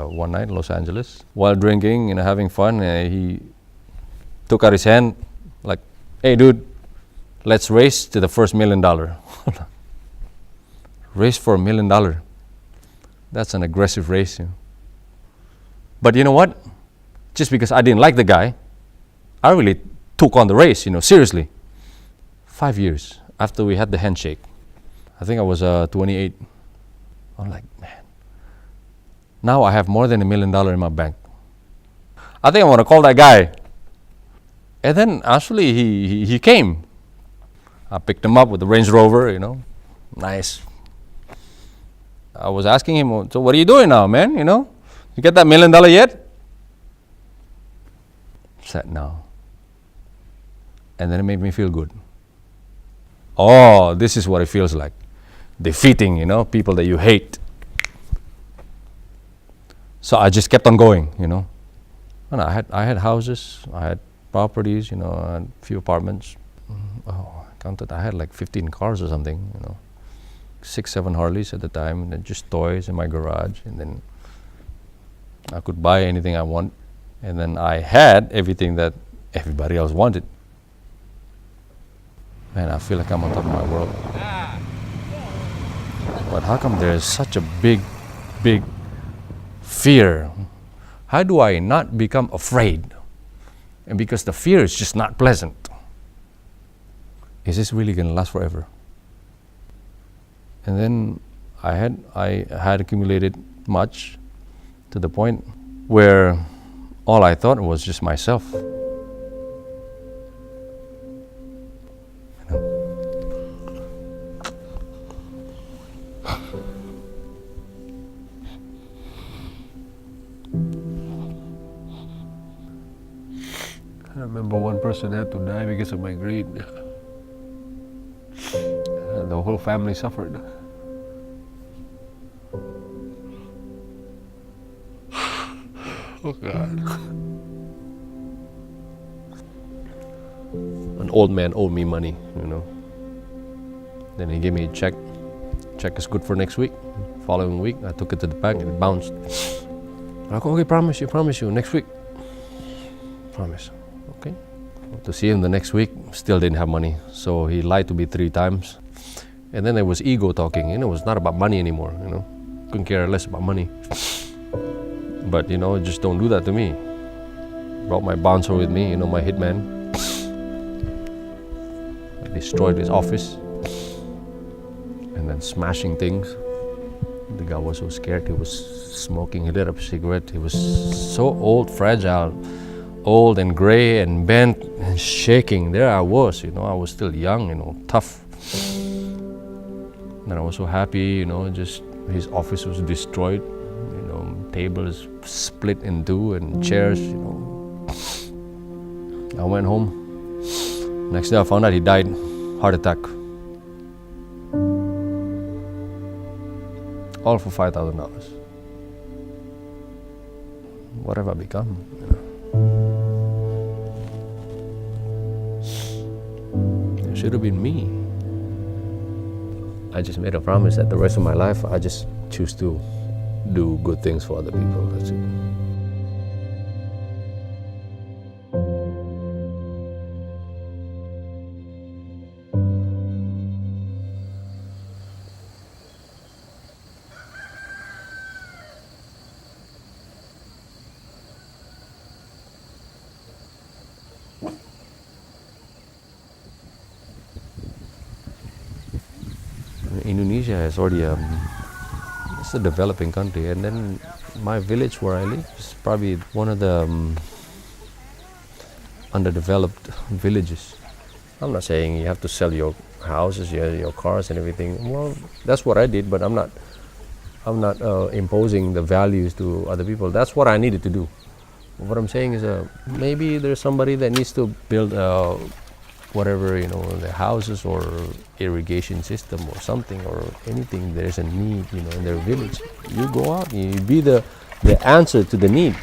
one night in Los Angeles. While drinking, having fun, he took out his hand like, "Hey dude, let's race to the first $1 million." Race for $1 million. That's an aggressive race. But you know what? Just because I didn't like the guy, I really took on the race, seriously. 5 years after we had the handshake, I think I was 28. I'm like, man, now I have more than $1 million in my bank. I think I want to call that guy. And then actually he came. I picked him up with the Range Rover, nice. I was asking him, "So what are you doing now, man? You get that $1 million yet?" He said, "No." And then it made me feel good. Oh, this is what it feels like. Defeating, people that you hate. So I just kept on going, And I had houses, I had properties, I had a few apartments. I counted, I had like 15 cars or something, 6, 7 Harleys at the time, and then just toys in my garage, and then I could buy anything I want, and then I had everything that everybody else wanted. Man, I feel like I'm on top of my world. But how come there is such a big fear? How do I not become afraid? And because the fear is just not pleasant. Is this really going to last forever? And then I had accumulated much to the point where all I thought was just myself. I remember one person had to die because of my greed. And the whole family suffered. Oh God. An old man owed me money, Then he gave me a check. Check is good for next week. Following week, I took it to the bank and it bounced. I go, "Okay, promise you, next week." Promise. Okay. To see him the next week, still didn't have money. So he lied to me 3 times. And then there was ego talking. It was not about money anymore, Couldn't care less about money. But, just don't do that to me. Brought my bouncer with me, my hitman. I destroyed his office. And then smashing things. The guy was so scared. He was smoking. He lit up a cigarette. He was so old, fragile. Old and gray and bent and shaking. There I was, I was still young, tough. And I was so happy, just his office was destroyed, tables split in 2 and chairs, I went home. Next day I found out he died, heart attack. All for $5,000. What have I become? It should have been me. I just made a promise that the rest of my life I just choose to do good things for other people. That's it. Indonesia is already it's a developing country, and then my village where I live is probably one of the underdeveloped villages. I'm not saying you have to sell your houses, your cars and everything. Well, that's what I did, but I'm not imposing the values to other people. That's what I needed to do. What I'm saying is maybe there's somebody that needs to build whatever, the houses or irrigation system or something or anything. There's a need, in their village. You go out, you be the answer to the need.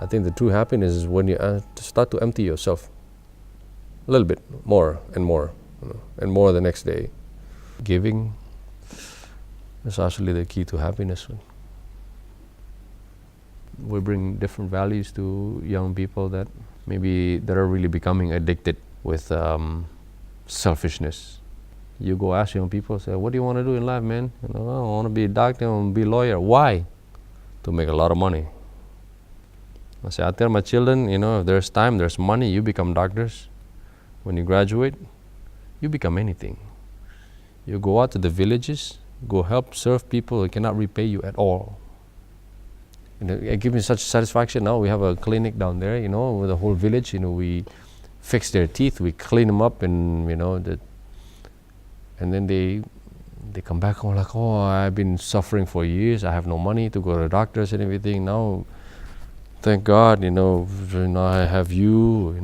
I think the true happiness is when you start to empty yourself a little bit more and more, and more the next day. Giving is actually the key to happiness. We bring different values to young people that are really becoming addicted with selfishness. You go ask young people, say, what do you want to do in life, man? I want to be a doctor, I want to be a lawyer. Why? To make a lot of money. I say, I tell my children, if there's time, there's money, you become doctors. When you graduate, you become anything. You go out to the villages, go help serve people who cannot repay you at all. It gives me such satisfaction. Now we have a clinic down there, with the whole village. We fix their teeth, we clean them up, and and then they come back home like, oh, I've been suffering for years. I have no money to go to the doctors and everything. Now, thank God, now I have you.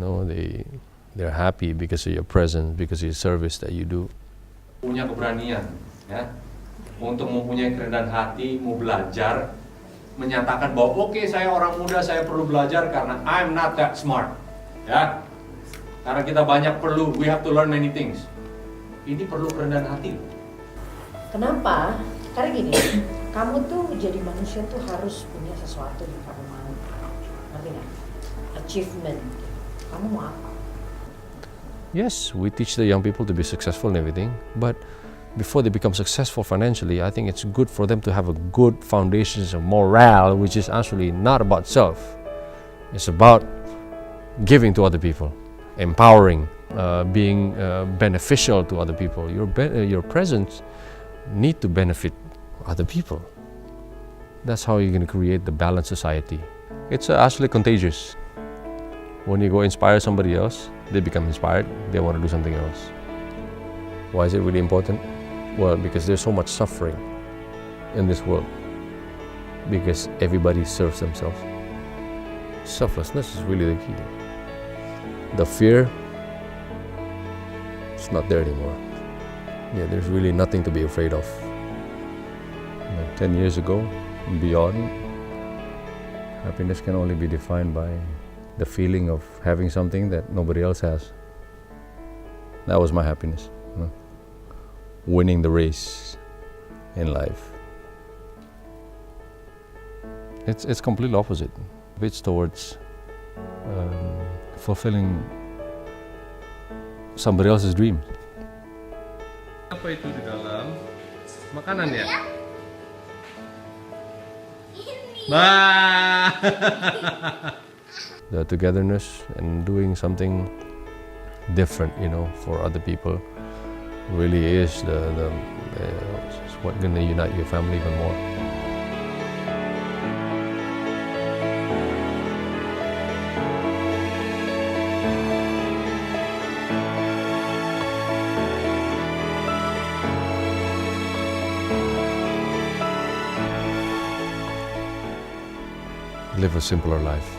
They're happy because of your presence, because of your service that you do. Punya keberanian, ya, untuk mempunyai kerendahan hati, mau belajar, menyatakan bahwa oke, saya orang muda, saya perlu belajar karena I'm not that smart, ya. Karena kita banyak we have to learn many things. Ini perlu kerendahan hati. Kenapa? Karena gini, kamu tuh jadi manusia tuh harus punya sesuatu yang kamu mau. Ngerti nggak? Achievement. Kamu mau apa? Yes, we teach the young people to be successful in everything, but before they become successful financially, I think it's good for them to have a good foundations of morale, which is actually not about self. It's about giving to other people, empowering, being beneficial to other people. Your presence need to benefit other people. That's how you're going to create the balanced society. It's actually contagious. When you go inspire somebody else, they become inspired, they want to do something else. Why is it really important? Well, because there's so much suffering in this world, because everybody serves themselves. Selflessness is really the key. The fear, it's not there anymore. Yeah, there's really nothing to be afraid of. 10 years ago and beyond, happiness can only be defined by the feeling of having something that nobody else has. That was my happiness. Winning the race in life. It's completely opposite. It's towards fulfilling somebody else's dream. Apa itu di dalam? Makanan ya? The togetherness and doing something different, for other people, really is what's going to unite your family even more. Live a simpler life.